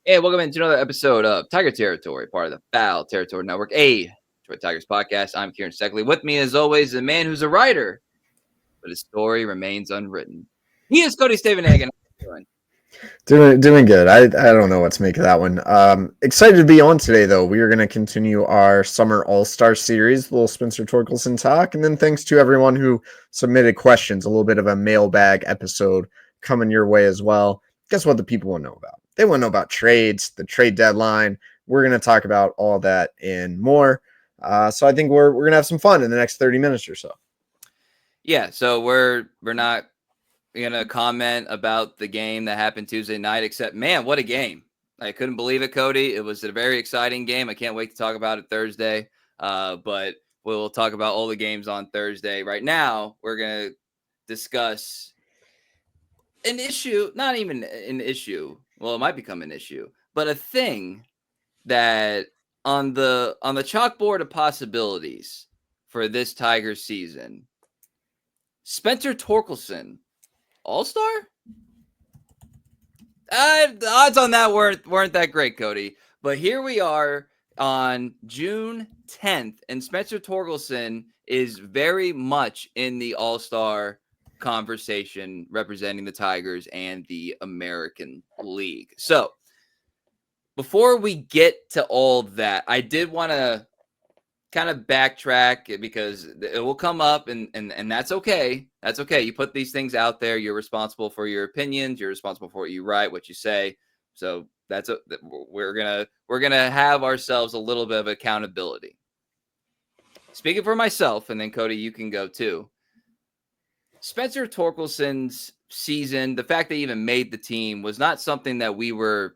Hey, welcome into another episode of Tiger Territory, part of the Foul Territory Network, a Detroit Tigers podcast. I'm Kieran Steckley. With me, as always, the man who's a writer, but his story remains unwritten. He is Cody Stavenhagen. How you Doing good. I don't know what to make of that one. Excited to be on today though. We are going to continue our summer All-Star series, little Spencer Torkelson talk, and then thanks to everyone who submitted questions. A little bit of a mailbag episode coming your way as well. Guess what the people want to know about? They want to know about trades, the trade deadline. We're going to talk about all that and more. So I think we're going to have some fun in the next 30 minutes or so. Yeah, so we're not gonna comment about the game that happened Tuesday night, except man, what a game! I couldn't believe it, Cody. It was a very exciting game. I can't wait to talk about it Thursday. But we'll talk about all the games on Thursday. Right now, we're gonna discuss an issue, not even an issue. Well, it might become an issue, but a thing that on the chalkboard of possibilities for this Tigers season, Spencer Torkelson, All-Star? The odds on that weren't that great, Cody. But here we are on June 10th, and Spencer Torkelson is very much in the All-Star conversation representing the Tigers and the American League. So before we get to all that, I did want to kind of backtrack because it will come up and that's okay. That's okay. You put these things out there. You're responsible for your opinions. You're responsible for what you write, what you say. So we're going to have ourselves a little bit of accountability. Speaking for myself, and then Cody, you can go too. Spencer Torkelson's season, the fact that he even made the team was not something that we were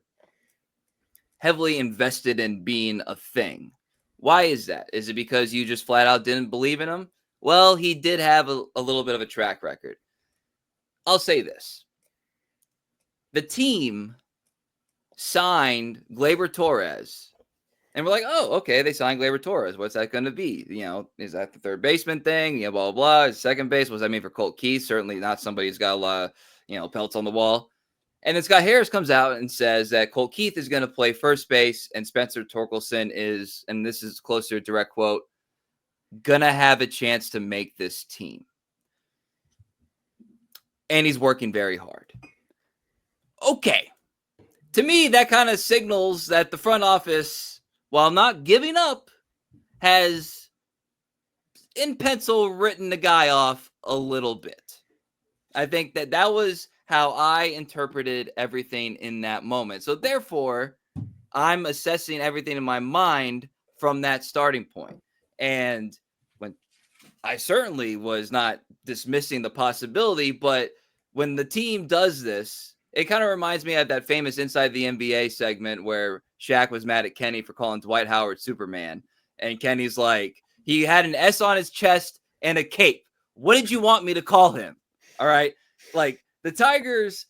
heavily invested in being a thing. Why is that? Is it because you just flat out didn't believe in him? Well, he did have a little bit of a track record. I'll say this. The team signed Gleyber Torres. And we're like, oh, okay, they signed Gleyber Torres. What's that going to be? You know, is that the third baseman thing? You know, blah, blah, blah. Second base, what does that mean for Colt Keith? Certainly not somebody who's got a lot of, pelts on the wall. And then Scott Harris comes out and says that Colt Keith is going to play first base and Spencer Torkelson is, and this is closer to direct quote, going to have a chance to make this team. And he's working very hard. Okay. To me, that kind of signals that the front office, while not giving up, has in pencil written the guy off a little bit. I think that was how I interpreted everything in that moment. So therefore, I'm assessing everything in my mind from that starting point. And when I certainly was not dismissing the possibility, but when the team does this, it kind of reminds me of that famous Inside the NBA segment where Shaq was mad at Kenny for calling Dwight Howard Superman. And Kenny's like, he had an S on his chest and a cape. What did you want me to call him? All right. Like, the Tigers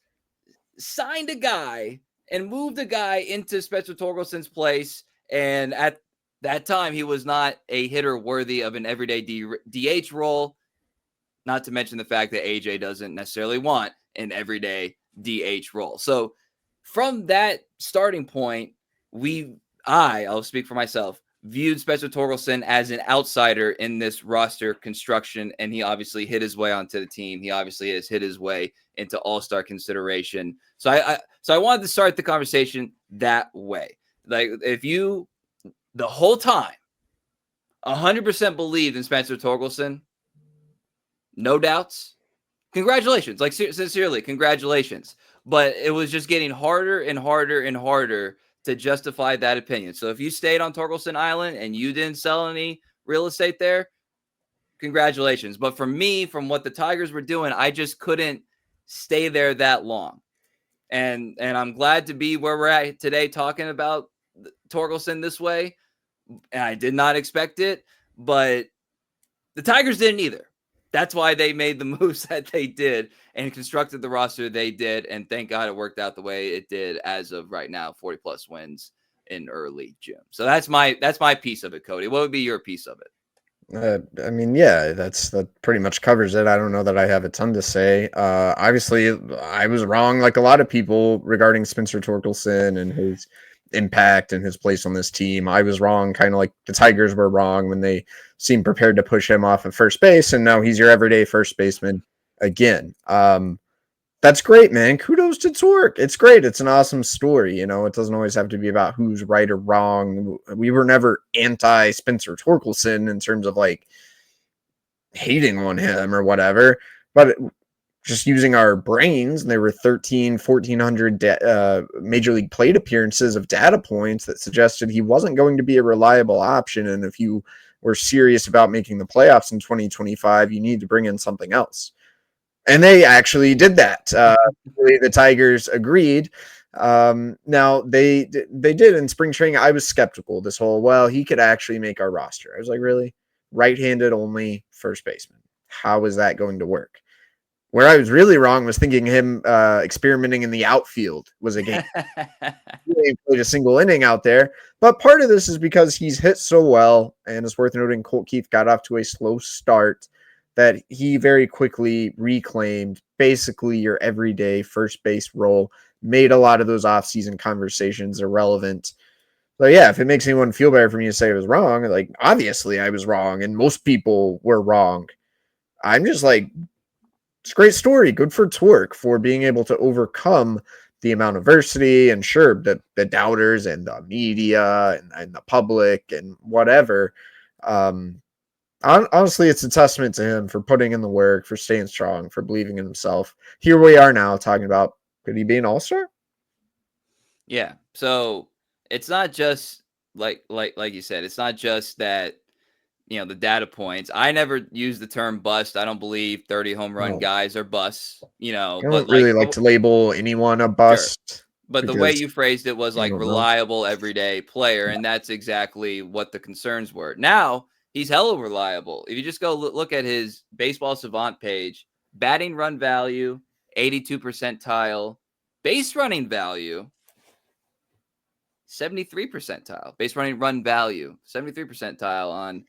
signed a guy and moved a guy into Spencer Torkelson's place. And at that time, he was not a hitter worthy of an everyday DH role. Not to mention the fact that AJ doesn't necessarily want an everyday DH role. So from that starting point, I'll speak for myself, viewed Spencer Torkelson as an outsider in this roster construction, and he obviously hit his way onto the team. He obviously has hit his way into all-star consideration. So I wanted to start the conversation that way. Like, if you the whole time 100% believed in Spencer Torkelson, no doubts, congratulations. Like, sincerely, congratulations. But it was just getting harder and harder and harder to justify that opinion. So if you stayed on Torkelson Island and you didn't sell any real estate there, congratulations. But for me, from what the Tigers were doing, I just couldn't stay there that long. And I'm glad to be where we're at today talking about Torkelson this way. And I did not expect it, but the Tigers didn't either. That's why they made the moves that they did and constructed the roster they did. And thank God it worked out the way it did as of right now, 40 plus wins in early June. So that's my piece of it, Cody. What would be your piece of it? I mean, yeah, that pretty much covers it. I don't know that I have a ton to say. Obviously, I was wrong, like a lot of people, regarding Spencer Torkelson and his impact and his place on this team. I was wrong, kind of like the Tigers were wrong when they seemed prepared to push him off of first base, and now he's your everyday first baseman again. That's great, man. Kudos to Tork. It's great. It's an awesome story. You know, it doesn't always have to be about who's right or wrong. We were never anti Spencer Torkelson in terms of like hating on him or whatever, but just using our brains, and there were 1,400 major league plate appearances of data points that suggested he wasn't going to be a reliable option. And if you were serious about making the playoffs in 2025, you need to bring in something else. And they actually did that. The Tigers agreed. Now they did in spring training. I was skeptical. This whole, well, he could actually make our roster. I was like, really? Right-handed only first baseman. How is that going to work? Where I was really wrong was thinking him experimenting in the outfield was a game. He played a single inning out there. But part of this is because he's hit so well, and it's worth noting Colt Keith got off to a slow start, that he very quickly reclaimed basically your everyday first base role, made a lot of those offseason conversations irrelevant. So yeah, if it makes anyone feel better for me to say I was wrong, like obviously I was wrong and most people were wrong. I'm just like, it's a great story. Good for Tork for being able to overcome the amount of adversity, and sure, the doubters and the media and the public and whatever. Honestly, it's a testament to him for putting in the work, for staying strong, for believing in himself. Here we are now talking about, could he be an all-star? Yeah. So it's not just like you said, it's not just that, the data points. I never use the term bust. I don't believe 30 home run guys are busts, I but don't really like to label anyone a bust. Sure. But the way you phrased it was like reliable everyday player, and that's exactly what the concerns were. Now he's hella reliable. If you just go look at his baseball savant page, batting run value, 82 percentile, base running value, 73 percentile, base running run value, 73 percentile on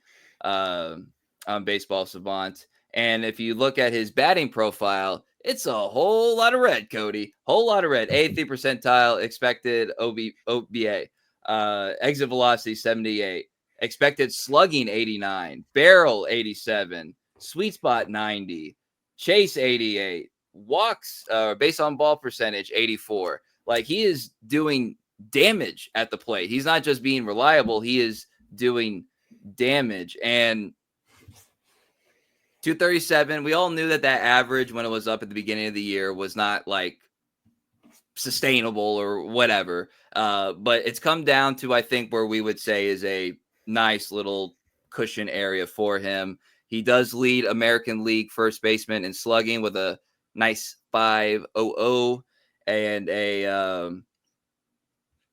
baseball savant. And if you look at his batting profile, it's a whole lot of red, Cody. Whole lot of red. 83 percentile expected OBA. Exit velocity 78. Expected slugging 89. Barrel 87. Sweet spot 90. Chase 88. Walks base on ball percentage 84. Like, he is doing damage at the plate. He's not just being reliable. He is doing damage. And 237, we all knew that average when it was up at the beginning of the year was not like sustainable or whatever. But it's come down to, I think, where we would say is a nice little cushion area for him. He does lead American League first baseman in slugging with a nice 5.00 and a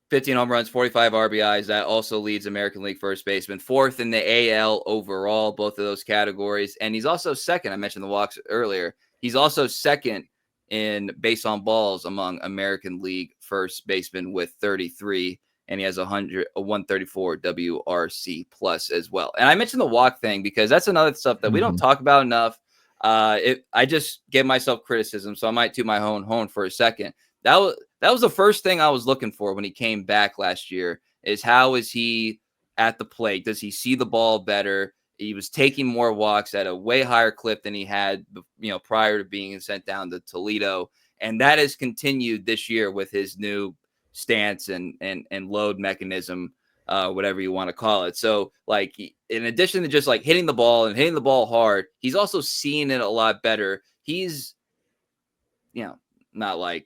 15 home runs, 45 RBIs. That also leads American League first baseman, fourth in the AL overall, both of those categories. And he's also second. I mentioned the walks earlier. He's also second in base on balls among American League first baseman with 33. And he has a 134 WRC plus as well. And I mentioned the walk thing because that's another stuff that we don't talk about enough. I just gave myself criticism, so I might toot my own horn for a second. That was the first thing I was looking for when he came back last year, is how is he at the plate? Does he see the ball better? He was taking more walks at a way higher clip than he had, prior to being sent down to Toledo. And that has continued this year with his new stance and load mechanism, whatever you want to call it. So, like, in addition to just like hitting the ball and hitting the ball hard, he's also seeing it a lot better. He's, not like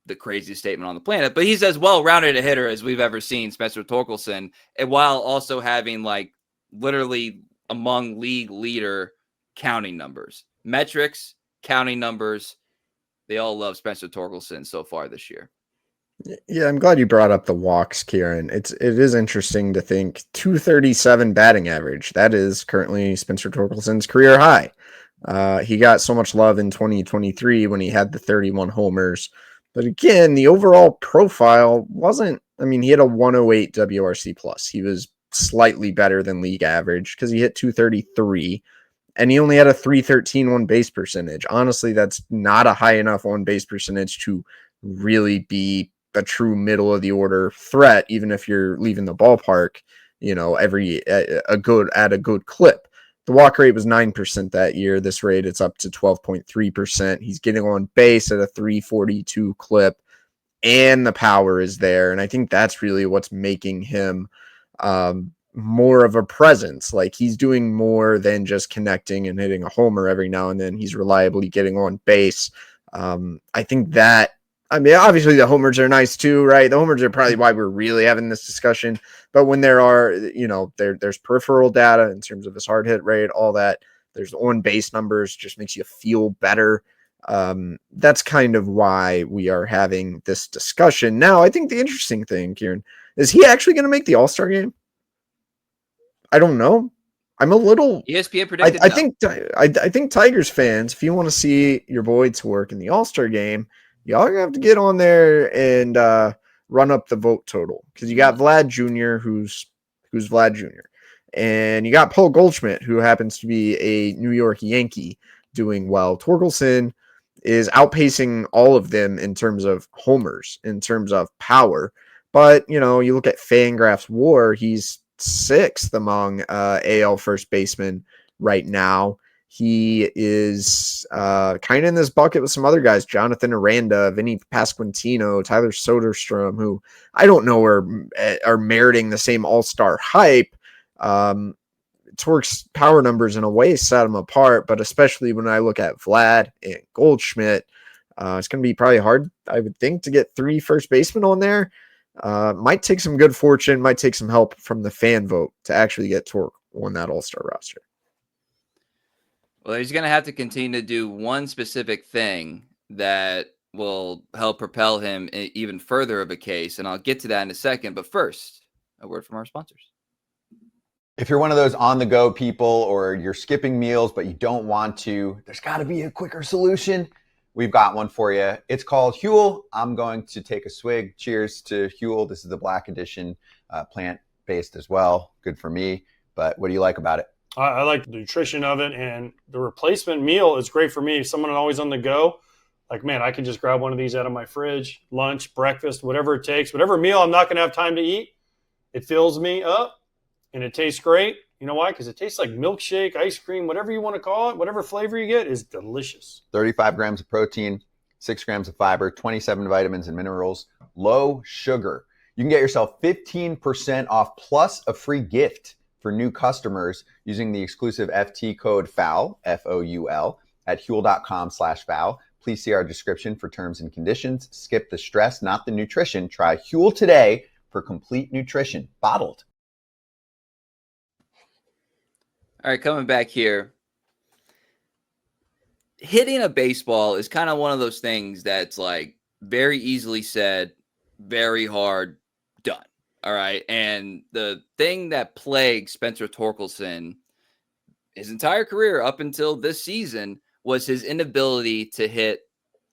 the craziest statement on the planet, but he's as well-rounded a hitter as we've ever seen, Spencer Torkelson, and while also having like literally among league leader counting numbers, metrics, counting numbers. They all love Spencer Torkelson so far this year. Yeah, I'm glad you brought up the walks, Kieran. It is interesting to think 237 batting average. That is currently Spencer Torkelson's career high. He got so much love in 2023 when he had the 31 homers. But again, the overall profile wasn't, he had a 108 WRC plus. He was slightly better than league average because he hit 233 and he only had a 313 on base percentage. Honestly, that's not a high enough on base percentage to really be a true middle of the order threat, even if you're leaving the ballpark, every a good clip. The walk rate was 9% that year. This rate, it's up to 12.3%. He's getting on base at a 342 clip, and the power is there. And I think that's really what's making him more of a presence. Like, he's doing more than just connecting and hitting a homer every now and then. He's reliably getting on base. I think that, obviously the homers are nice too, right? The homers are probably why we're really having this discussion. But when there are, there's peripheral data in terms of his hard hit rate, all that, there's on base numbers, just makes you feel better. That's kind of why we are having this discussion. Now, I think the interesting thing, Kieran, is he actually going to make the All-Star game? I don't know. I'm a little. ESPN predicted. I think Tigers fans, if you want to see your boy Tork in the All-Star game, y'all are gonna have to get on there and run up the vote total, because you got Vlad Jr., who's Vlad Jr., and you got Paul Goldschmidt, who happens to be a New York Yankee doing well. Torkelson is outpacing all of them in terms of homers, in terms of power. But, you look at Fangraphs WAR, he's 6th among AL first basemen right now. He is kind of in this bucket with some other guys, Jonathan Aranda, Vinny Pasquantino, Tyler Soderstrom, who I don't know are meriting the same all-star hype. Tork's power numbers in a way set him apart, but especially when I look at Vlad and Goldschmidt, it's going to be probably hard, I would think, to get 3 first basemen on there. Might take some good fortune, might take some help from the fan vote to actually get Tork on that all-star roster. Well, he's going to have to continue to do one specific thing that will help propel him even further of a case, and I'll get to that in a second. But first, a word from our sponsors. If you're one of those on-the-go people, or you're skipping meals but you don't want to, there's got to be a quicker solution. We've got one for you. It's called Huel. I'm going to take a swig. Cheers to Huel. This is the Black Edition, plant-based as well. Good for me. But what do you like about it? I like the nutrition of it, and the replacement meal is great for me. Someone always on the go. Like, man, I can just grab one of these out of my fridge, lunch, breakfast, whatever it takes. Whatever meal I'm not going to have time to eat, it fills me up. And it tastes great. You know why? Because it tastes like milkshake, ice cream, whatever you want to call it, whatever flavor you get is delicious. 35 grams of protein, 6 grams of fiber, 27 vitamins and minerals, low sugar. You can get yourself 15% off plus a free gift for new customers using the exclusive FT code FOUL, F-O-U-L, at Huel.com/FOUL. Please see our description for terms and conditions. Skip the stress, not the nutrition. Try Huel today for complete nutrition, bottled. All right, coming back here. Hitting a baseball is kind of one of those things that's like very easily said, very hard done. All right. And the thing that plagued Spencer Torkelson his entire career up until this season was his inability to hit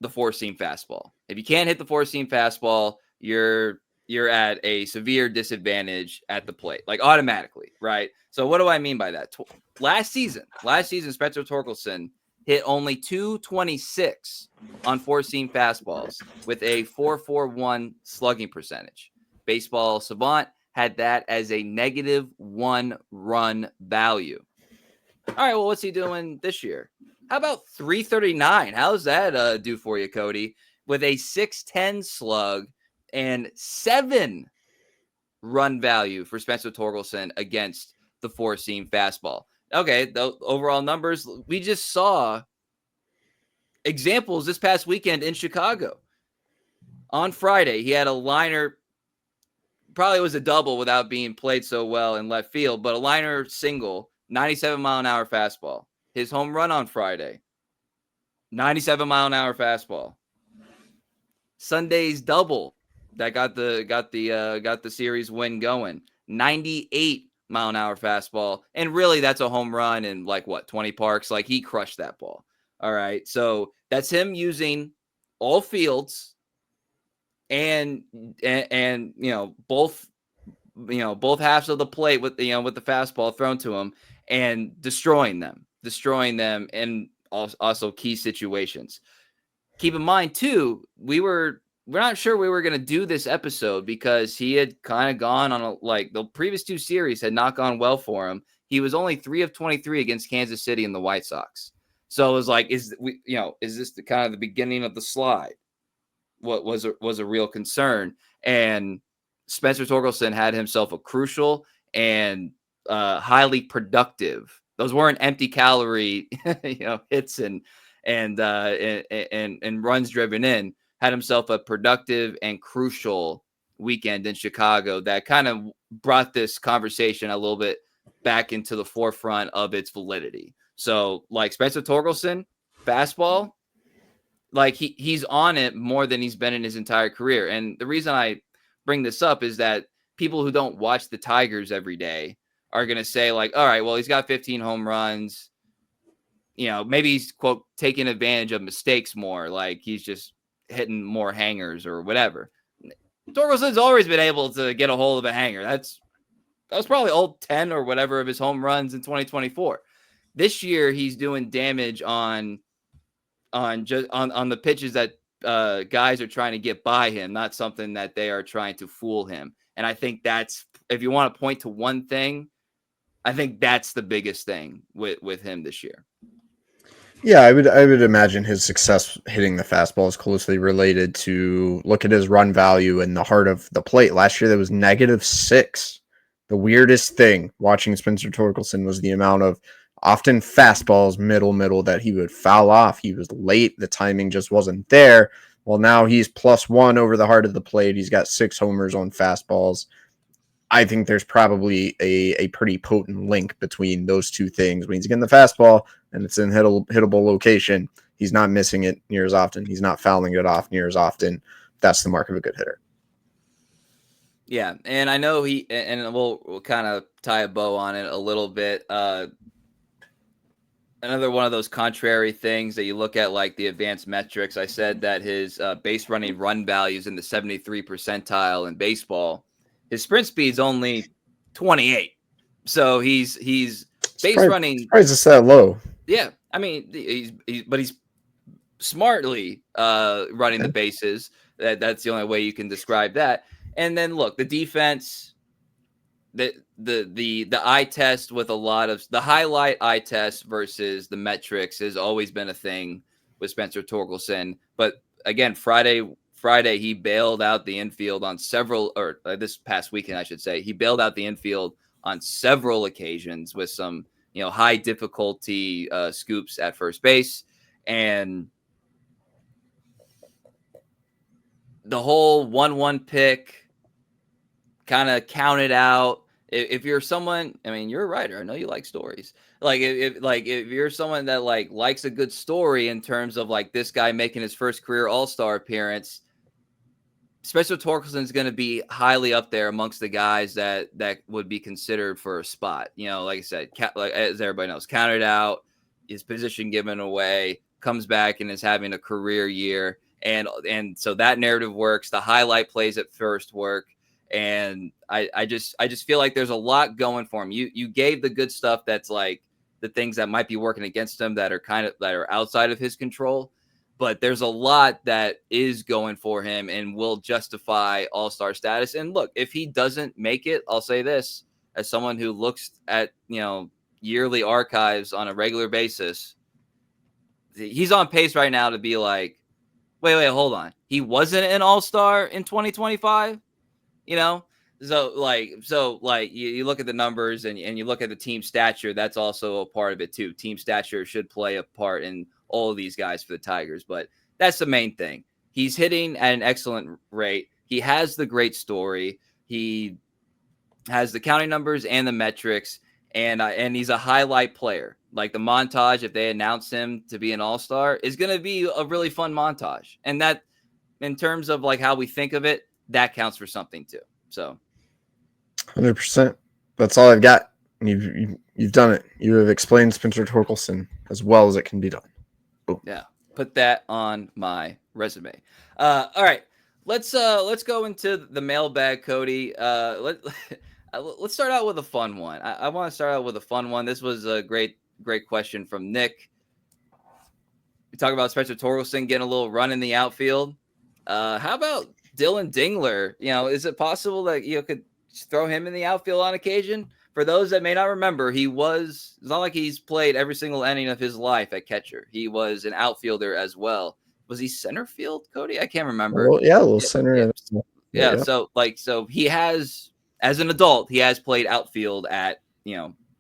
the 4-seam fastball. If you can't hit the 4-seam fastball, you're at a severe disadvantage at the plate, like automatically, right? So what do I mean by that? Last season, Spencer Torkelson hit only 226 on 4-seam fastballs with a 4.41 slugging percentage. Baseball Savant had that as a -1 run value. All right, well, what's he doing this year? How about 339? How's that do for you, Cody? With a 6.10 slug and 7 run value for Spencer Torkelson against the 4-seam fastball. Okay, the overall numbers, we just saw examples this past weekend in Chicago. On Friday, he had a liner, probably was a double without being played so well in left field, but a liner single, 97-mile-an-hour fastball. His home run on Friday, 97-mile-an-hour fastball. Sunday's double that got the series win going, 98-mile-an-hour fastball, and really that's a home run in like 20 parks. Like, he crushed that ball. All right, so that's him using all fields and both both halves of the plate with the fastball thrown to him and destroying them in also key situations. Keep in mind too, we're not sure we were going to do this episode because he had kind of gone on the previous 2 series had not gone well for him. He was only 3 of 23 against Kansas City and the White Sox. So it was like, is this the kind of the beginning of the slide? What was a real concern. And Spencer Torkelson had himself a crucial and highly productive. Those weren't empty calorie, hits and runs driven in. Had himself a productive and crucial weekend in Chicago that kind of brought this conversation a little bit back into the forefront of its validity. So, like Spencer Torkelson, fastball, like he's on it more than he's been in his entire career. And the reason I bring this up is that people who don't watch the Tigers every day are going to say like, all right, well, he's got 15 home runs. Maybe he's, quote, taking advantage of mistakes more. Like he's just hitting more hangers or whatever. Torkelson's always been able to get a hold of a hanger. That was probably all 10 or whatever of his home runs in 2024. This year, he's doing damage on the pitches that guys are trying to get by him, not something that they are trying to fool him. And I think that's, if you want to point to one thing, I think that's the biggest thing with him this year. Yeah, I would imagine his success hitting the fastball is closely related to look at his run value in the heart of the plate. Last year, that was -6. The weirdest thing watching Spencer Torkelson was the amount of often fastballs middle that he would foul off. He was late. The timing just wasn't there. Well, now he's +1 over the heart of the plate. He's got 6 homers on fastballs. I think there's probably a pretty potent link between those two things. When he's getting the fastball and it's in hittable location, he's not missing it near as often. He's not fouling it off near as often. That's the mark of a good hitter. Yeah, and I know and we'll kind of tie a bow on it a little bit. Another one of those contrary things that you look at, like the advanced metrics. I said that his base running run value is in the 73 percentile in baseball. His sprint speed's only 28. So he's base running. Surprised it's that low. Yeah, I mean he's smartly running the bases. That's the only way you can describe that. And then look, the defense, the eye test with a lot of the highlight eye test versus the metrics has always been a thing with Spencer Torkelson. But again, Friday he bailed out the infield on several, or this past weekend, I should say, he bailed out the infield on several occasions with some, high difficulty scoops at first base. And the whole 1-1 pick kind of counted out. If you're someone, I mean, you're a writer. I know you like stories. Like if you're someone that likes a good story in terms of like this guy making his first career All-Star appearance, Spencer Torkelson is going to be highly up there amongst the guys that would be considered for a spot. Like I said, as everybody knows, counted out, his position given away, comes back and is having a career year. And so that narrative works. The highlight plays at first work. And I just feel like there's a lot going for him. You gave the good stuff that's like the things that might be working against him that are outside of his control. But there's a lot that is going for him and will justify all-star status. And look, if he doesn't make it, I'll say this, as someone who looks at, yearly archives on a regular basis, he's on pace right now to be like, wait, hold on. He wasn't an all-star in 2025? So you look at the numbers and you look at the team stature. That's also a part of it too. Team stature should play a part in all of these guys for the Tigers, but that's the main thing. He's hitting at an excellent rate. He has the great story. He has the counting numbers and the metrics, and he's a highlight player. Like the montage, if they announce him to be an all-star, is going to be a really fun montage. And that, in terms of like how we think of it, that counts for something too. So 100%. That's all I've got. You've done it. You have explained Spencer Torkelson as well as it can be done. Boom. Yeah, put that on my resume. All right, let's go into the mailbag, Cody. Let's start out with a fun one. I want to start out with a fun one. This was a great question from Nick. We talk about Spencer Torkelson getting a little run in the outfield. How about Dillon Dingler? Is it possible that you could throw him in the outfield on occasion? For those that may not remember, it's not like he's played every single inning of his life at catcher. He was an outfielder as well. Was he center field, Cody? I can't remember. Well, yeah, a little center. Yeah. So he has, as an adult, he has played outfield at,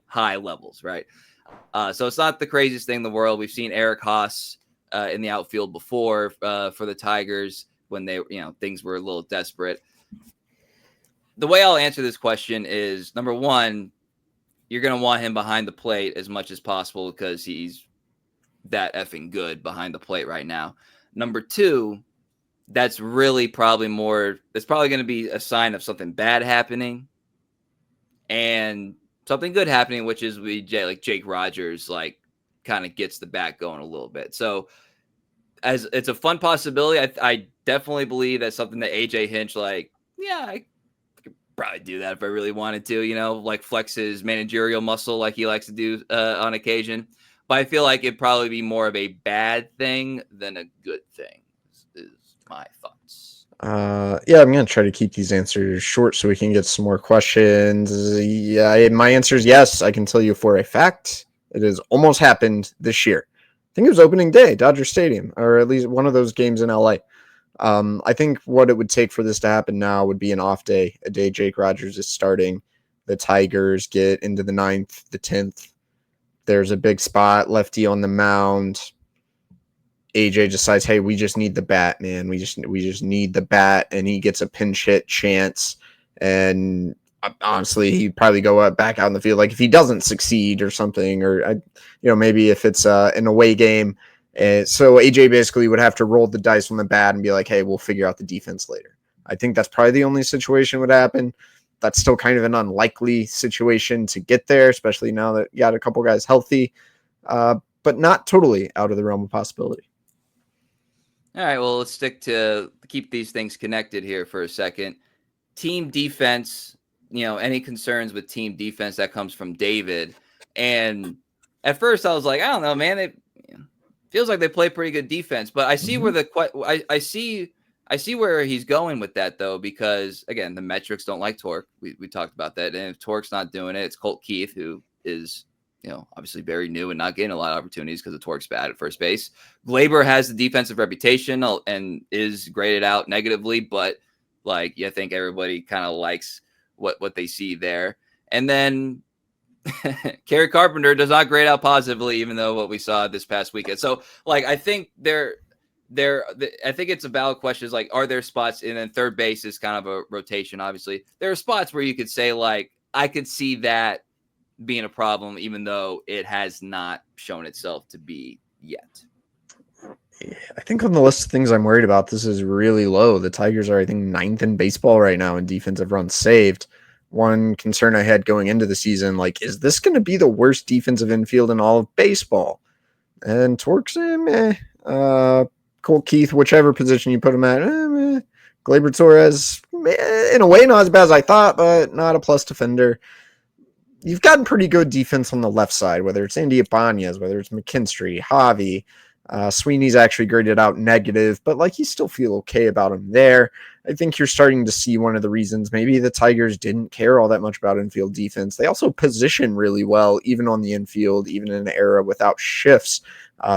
high levels, right? So it's not the craziest thing in the world. We've seen Eric Haas in the outfield before for the Tigers when they, things were a little desperate. The way I'll answer this question is, number one, you're going to want him behind the plate as much as possible because he's that effing good behind the plate right now. Number two, that's really probably going to be a sign of something bad happening and something good happening, which is Jake Rogers, kind of gets the bat going a little bit. So as it's a fun possibility, I definitely believe that's something that AJ Hinch, I could probably do that if I really wanted to, flex his managerial muscle like he likes to do on occasion. But I feel like it'd probably be more of a bad thing than a good thing is my thoughts. Yeah, I'm going to try to keep these answers short so we can get some more questions. Yeah, my answer is yes. I can tell you for a fact it has almost happened this year. I think it was opening day, Dodger Stadium, or at least one of those games in LA. I think what it would take for this to happen now would be an off day, a day Jake Rogers is starting. The Tigers get into the 9th, the 10th. There's a big spot, lefty on the mound. AJ decides, hey, we just need the bat, man. We just need the bat, and he gets a pinch hit chance. And honestly, he'd probably go back out in the field. Like if he doesn't succeed or something, or maybe if it's an away game. So AJ basically would have to roll the dice on the bat and be like, hey, we'll figure out the defense later. I think that's probably the only situation would happen. That's still kind of an unlikely situation to get there, especially now that you got a couple guys healthy, but not totally out of the realm of possibility. All right, well, let's keep these things connected here for a second. Team defense, any concerns with team defense? That comes from David. And at first I was like, I don't know, man. It feels like they play pretty good defense, but I see where I see where he's going with that, though, because, again, the metrics don't like Tork. We talked about that. And if Tork's not doing it, it's Colt Keith, who is, obviously very new and not getting a lot of opportunities because of Tork's bad at first base. Glaber has the defensive reputation and is graded out negatively, but, I think everybody kind of likes what they see there. And then Kerry Carpenter does not grade out positively, even though what we saw this past weekend. So, I think I think it's a valid question. Is are there spots? And then third base is kind of a rotation. Obviously, there are spots where you could say I could see that being a problem, even though it has not shown itself to be yet. Yeah, I think on the list of things I'm worried about, this is really low. The Tigers are, I think, 9th in baseball right now in defensive runs saved. One concern I had going into the season, is this going to be the worst defensive infield in all of baseball? And Tork's, Colt Keith, whichever position you put him at, Glaber Torres, in a way, not as bad as I thought, but not a plus defender. You've gotten pretty good defense on the left side, whether it's Andy Ibanez, whether it's McKinstry, Javi. Sweeney's actually graded out negative, but you still feel okay about him there. I think you're starting to see one of the reasons maybe the Tigers didn't care all that much about infield defense. They also position really well, even on the infield, even in an era without shifts.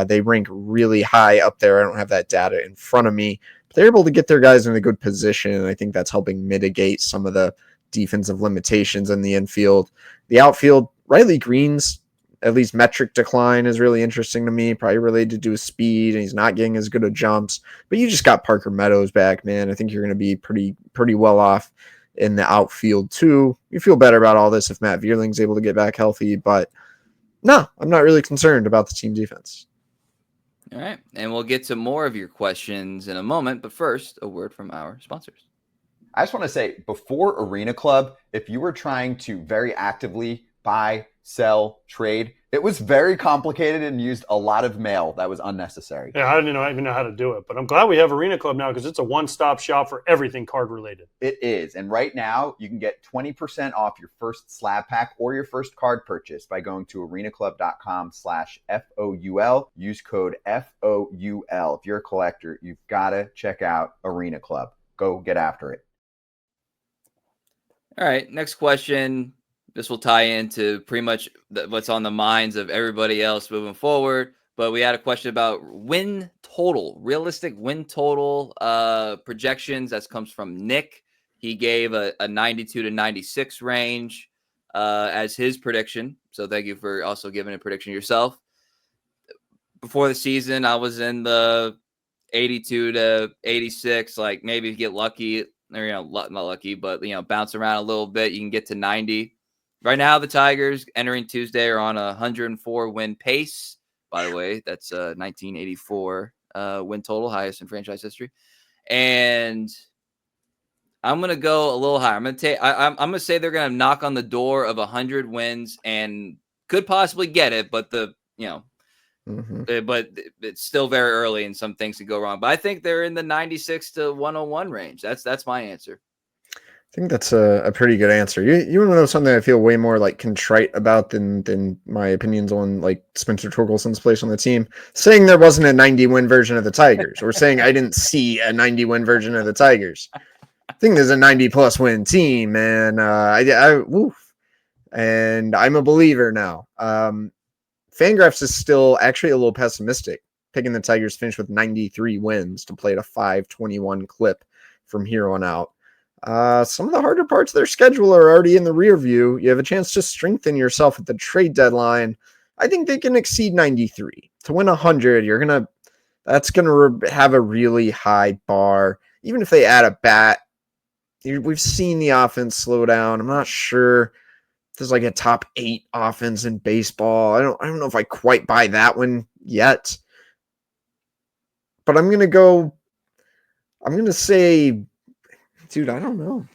They rank really high up there. I don't have that data in front of me, but they're able to get their guys in a good position, and I think that's helping mitigate some of the defensive limitations in the infield. The outfield, Riley Green's at least metric decline is really interesting to me, probably related to his speed, and he's not getting as good of jumps. But you just got Parker Meadows back, man. I think you're going to be pretty well off in the outfield too. You feel better about all this if Matt Vierling's able to get back healthy, but no, I'm not really concerned about the team defense. All right, and we'll get to more of your questions in a moment, but first, a word from our sponsors. I just want to say, before Arena Club, if you were trying to very actively buy, sell, trade, It was very complicated and used a lot of mail that was unnecessary. Yeah, I didn't even know how to do it, but I'm glad we have Arena Club now because it's a one-stop shop for everything card related. It is. And right now, you can get 20% off your first slab pack or your first card purchase by going to arenaclub.com/FOUL. Use code FOUL. If you're a collector, you've got to check out Arena Club. Go get after it. All right, next question. This will tie into pretty much what's on the minds of everybody else moving forward. But we had a question about win total, realistic win total projections. That comes from Nick. He gave a 92 to 96 range as his prediction. So thank you for also giving a prediction yourself. Before the season, I was in the 82 to 86. Like maybe if you get lucky, or not lucky, but bounce around a little bit, you can get to 90. Right now, the Tigers entering Tuesday are on a 104 win pace. By the way, that's 1984 win total, highest in franchise history. And I'm gonna go a little higher. I'm gonna say they're gonna knock on the door of 100 wins and could possibly get it, but but it's still very early and some things could go wrong. But I think they're in the 96 to 101 range. That's my answer. I think that's a pretty good answer. You want to know something I feel way more like contrite about than my opinions on like Spencer Torkelson's place on the team? Saying there wasn't a 90-win version of the Tigers, or saying I didn't see a 90-win version of the Tigers. I think there's a 90-plus win team, and and I'm a believer now. Fangraphs is still actually a little pessimistic, picking the Tigers finish with 93 wins to play at a 521 clip from here on out. Some of the harder parts of their schedule are already in the rear view. You have a chance to strengthen yourself at the trade deadline. I think they can exceed 93. To win 100, that's gonna have a really high bar. Even if they add a bat, we've seen the offense slow down. I'm not sure there's like a top 8 offense in baseball. I don't know if I quite buy that one yet. But I'm gonna say, dude, I don't know.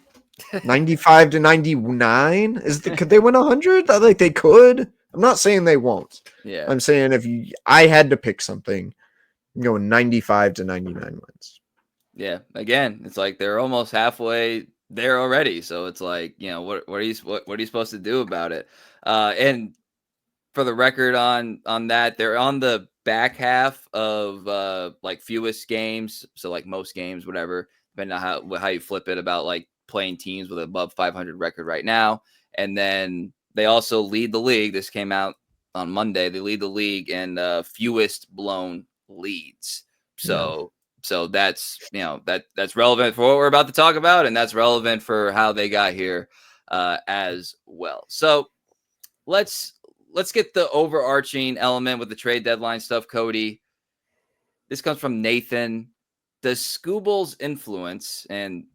95 to 99? Could they win 100? I think they could. I'm not saying they won't. Yeah. I'm saying I had to pick something, I'm going 95 to 99 wins. Yeah. Again, it's like they're almost halfway there already. So it's like, what are you supposed to do about it? And for the record on that, they're on the back half of like fewest games. So like most games, whatever, depending on how you flip it, about like playing teams with above 500 record right now. And then they also lead the league. This came out on Monday. They lead the league in fewest blown leads. So that's that's relevant for what we're about to talk about, and that's relevant for how they got here as well. So let's get the overarching element with the trade deadline stuff, Cody. This comes from Nathan. Does Scooble's influence in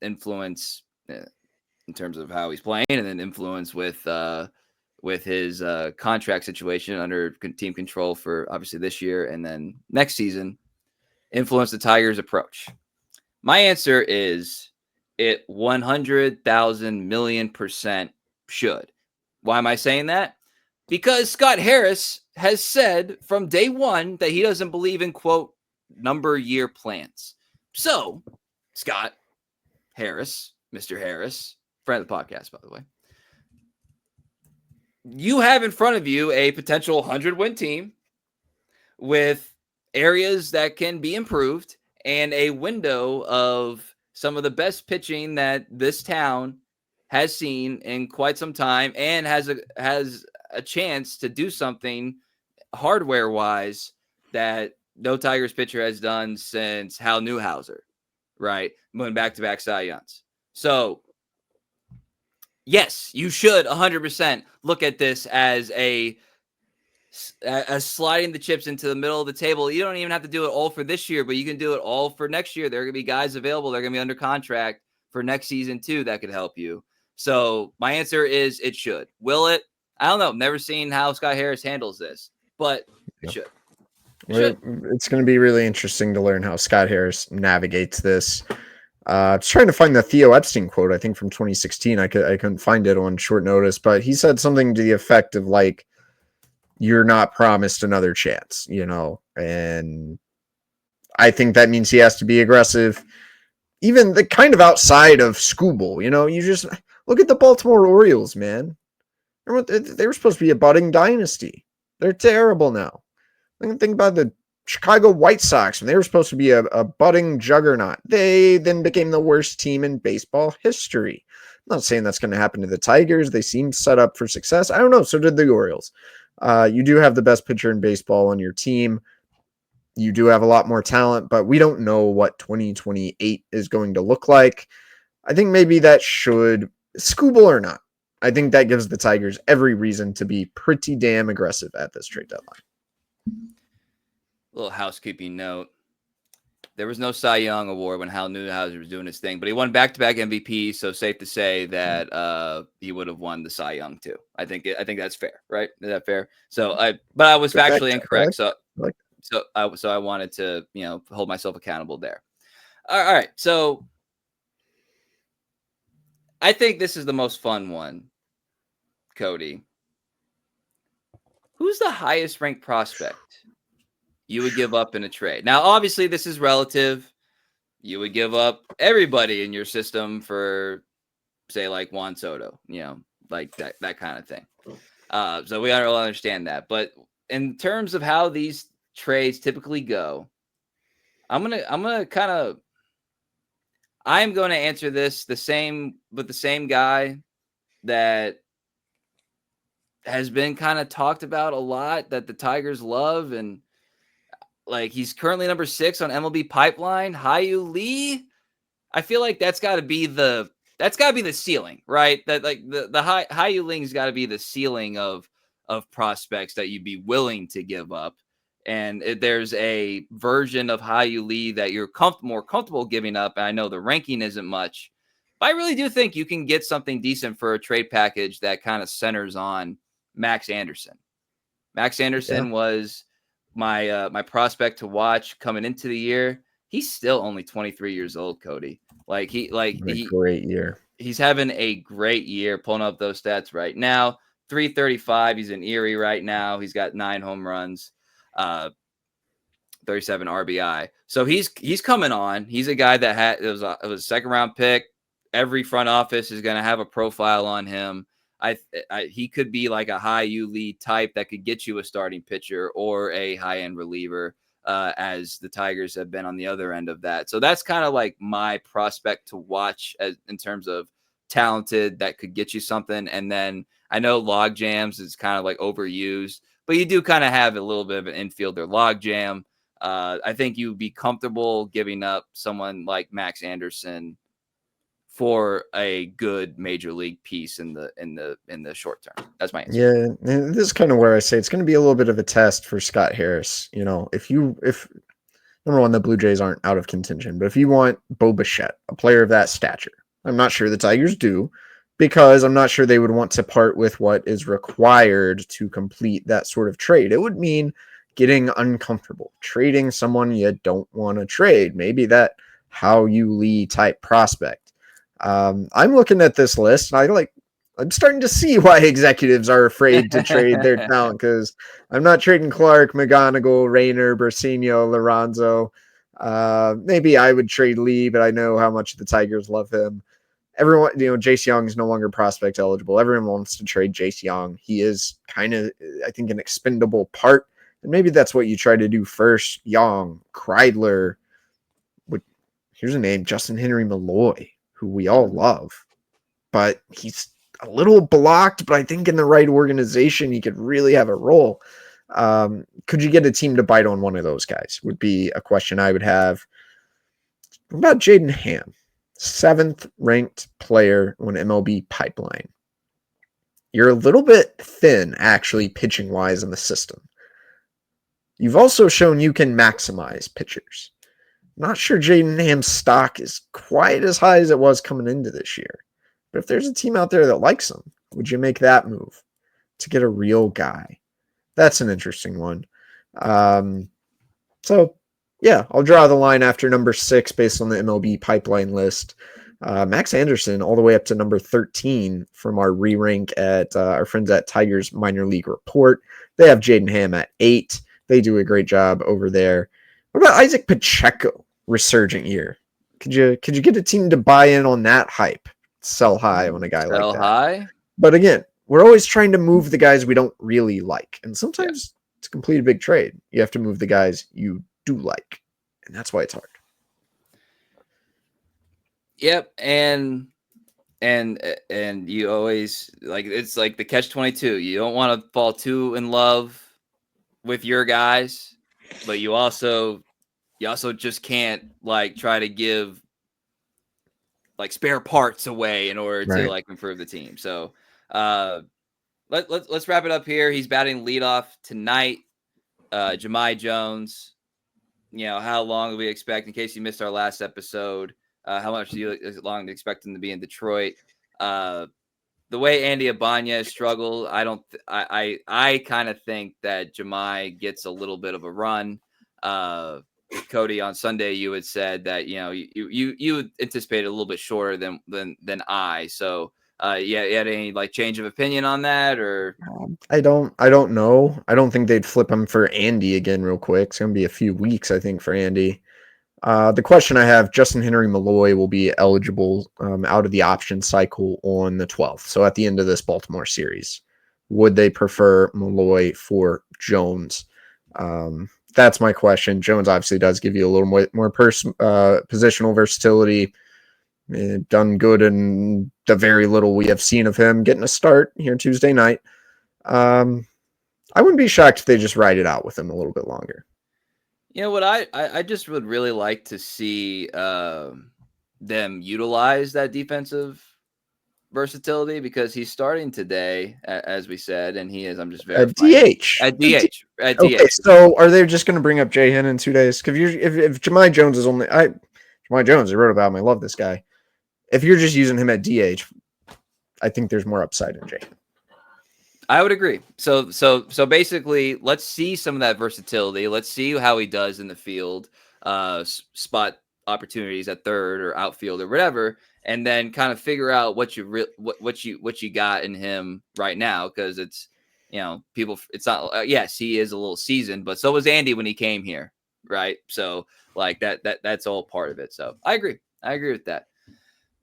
terms of how he's playing, and then influence with his contract situation under team control for obviously this year and then next season, influence the Tigers' approach? My answer is it 100,000,000,000% should. Why am I saying that? Because Scott Harris has said from day one that he doesn't believe in, quote, number year plans. So, Scott Harris, Mr. Harris, friend of the podcast, by the way, you have in front of you a potential 100-win team with areas that can be improved and a window of some of the best pitching that this town has seen in quite some time, and has a chance to do something hardware-wise that no Tigers pitcher has done since Hal Newhouser, right? Moving back-to-back Cy Youngs. So, yes, you should 100% look at this as sliding the chips into the middle of the table. You don't even have to do it all for this year, but you can do it all for next year. There are going to be guys available. They're going to be under contract for next season too that could help you. So my answer is it should. Will it? I don't know. Never seen how Scott Harris handles this, but it should. It's going to be really interesting to learn how Scott Harris navigates this. I was trying to find the Theo Epstein quote, I think from 2016. I couldn't find it on short notice, but he said something to the effect of like, you're not promised another chance, and I think that means he has to be aggressive, even the kind of outside of Scooble. You just look at the Baltimore Orioles, man. They were supposed to be a budding dynasty. They're terrible now. Think about the Chicago White Sox when they were supposed to be a budding juggernaut. They then became the worst team in baseball history. I'm not saying that's going to happen to the Tigers. They seem set up for success. I don't know. So did the Orioles. You do have the best pitcher in baseball on your team. You do have a lot more talent, but we don't know what 2028 is going to look like. I think maybe that should, Scooble or not, I think that gives the Tigers every reason to be pretty damn aggressive at this trade deadline. Little housekeeping note. There was no Cy Young award when Hal Newhouser was doing his thing, but he won back-to-back MVP, so safe to say that he would have won the Cy Young too. I think that's fair, right? Is that fair? So but I was factually incorrect. So I wanted to, hold myself accountable there. All right. So I think this is the most fun one, Cody. Who's the highest ranked prospect you would give up in a trade? Now, obviously, this is relative. You would give up everybody in your system for, say, like Juan Soto, like that kind of thing. So we don't really understand that. But in terms of how these trades typically go, I'm going to answer this the same guy that has been kind of talked about a lot, that the Tigers love, and like he's currently number 6 on MLB Pipeline, Hyu Lee. I feel like that's got to be the ceiling, right? That like the Hyu Lee's got to be the ceiling of prospects that you'd be willing to give up. And there's a version of Hyu Lee that you're more comfortable giving up. And I know the ranking isn't much, but I really do think you can get something decent for a trade package that kind of centers on Max Anderson. Max Anderson was my prospect to watch coming into the year. He's still only 23 years old, Cody. Great year. He's having a great year. Pulling up those stats right now. 335. He's in Erie right now. He's got 9 home runs. 37 RBI. So he's coming on. He's a guy that it was a second round pick. Every front office is going to have a profile on him. He could be like a Hyu Lee type that could get you a starting pitcher or a high end reliever, as the Tigers have been on the other end of that. So that's kind of like my prospect to watch in terms of talented that could get you something. And then I know log jams is kind of like overused, but you do kind of have a little bit of an infielder log jam. I think you'd be comfortable giving up someone like Max Anderson for a good major league piece in the short term. That's my answer. Yeah, and this is kind of where I say it's going to be a little bit of a test for Scott Harris. If number one, the Blue Jays aren't out of contention, but if you want Bo Bichette, a player of that stature, I'm not sure the Tigers do, because I'm not sure they would want to part with what is required to complete that sort of trade. It would mean getting uncomfortable, trading someone you don't want to trade. Maybe that Hyu Lee type prospect. I'm looking at this list and I'm starting to see why executives are afraid to trade their talent, because I'm not trading Clark, McGonigal, Rayner, Bersinio, Lorenzo. Maybe I would trade Lee, but I know how much the Tigers love him. Everyone, Jace Young is no longer prospect eligible. Everyone wants to trade Jace Young. He is kind of, I think, an expendable part. And maybe that's what you try to do first. Young, Kreidler. Here's a name, Justin Henry Malloy, who we all love. But he's a little blocked, but I think in the right organization, he could really have a role. Could you get a team to bite on one of those guys? Would be a question I would have. What about Jaden Ham? 7th ranked player on MLB Pipeline. You're a little bit thin, actually, pitching wise in the system. You've also shown you can maximize pitchers. Not sure Jaden Ham's stock is quite as high as it was coming into this year. But if there's a team out there that likes him, would you make that move to get a real guy? That's an interesting one. So, yeah, I'll draw the line after number 6 based on the MLB Pipeline list. Max Anderson all the way up to number 13 from our re-rank at our friends at Tigers Minor League Report. They have Jaden Ham at 8. They do a great job over there. What about Isaac Pacheco? Resurgent year. Could you get a team to buy in on that hype? Sell high on a guy like that. Sell high? But again, we're always trying to move the guys we don't really like. And sometimes to complete a big trade, you have to move the guys you do like. And that's why it's hard. Yep. And you always like, it's like the catch-22. You don't want to fall too in love with your guys, but you also just can't like try to give like spare parts away in order to like improve the team. So let's wrap it up here. He's batting leadoff tonight. Jahmai Jones. You know, how long do we expect? In case you missed our last episode, how much do you long to expect him to be in Detroit? The way Andy Abanya struggled, I kind of think that Jahmai gets a little bit of a run. Cody, on Sunday, you had said that you anticipated a little bit shorter than I. So you had any like change of opinion on that, or? I don't know. I don't think they'd flip him for Andy again real quick. It's gonna be a few weeks, I think, for Andy. The question I have: Justin Henry Malloy will be eligible out of the option cycle on the 12th. So at the end of this Baltimore series, would they prefer Malloy for Jones? That's my question. Jones obviously does give you a little more positional versatility. Done good in the very little we have seen of him getting a start here Tuesday night. I wouldn't be shocked if they just ride it out with him a little bit longer. You know what? I just would really like to see them utilize that defensive versatility, because he's starting today, as we said, and he is. I'm just verifying. At DH. Okay, so are they just going to bring up Jay Hen in 2 days? Because if Jahmai Jones is only Jahmai Jones, I wrote about him. I love this guy. If you're just using him at DH, I think there's more upside in Jay. I would agree. So basically, let's see some of that versatility. Let's see how he does in the field, spot opportunities at third or outfield or whatever, and then kind of figure out what you got in him right now, because it's people. It's not. Yes, he is a little seasoned, but so was Andy when he came here, right? So like that's all part of it. So I agree with that.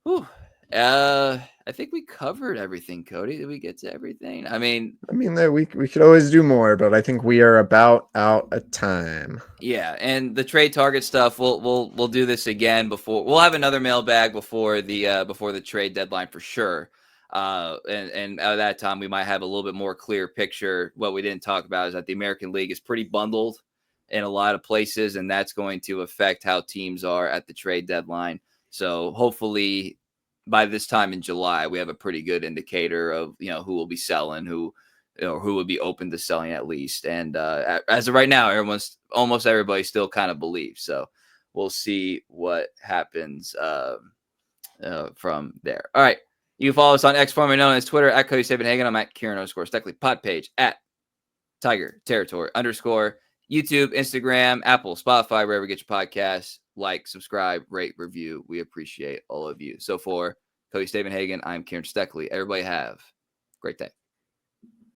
Whew. I think we covered everything, Cody. Did we get to everything? I mean, we could always do more, but I think we are about out of time. Yeah, and the trade target stuff, we'll do this again before. We'll have another mailbag before the trade deadline for sure. And at that time, we might have a little bit more clear picture. What we didn't talk about is that the American League is pretty bundled in a lot of places, and that's going to affect how teams are at the trade deadline. So hopefully by this time in July, we have a pretty good indicator of, who will be selling, who will be open to selling at least. And as of right now, almost everybody still kind of believes. So we'll see what happens from there. All right. You can follow us on X, formerly known as Twitter, at Cody Stavenhagen. I'm at Kieran_Steckley. Pod page at Tiger Territory _ YouTube, Instagram, Apple, Spotify, wherever you get your podcasts. Like, subscribe, rate, review. We appreciate all of you. So for Cody Stavenhagen, I'm Kieran Steckley. Everybody have a great day.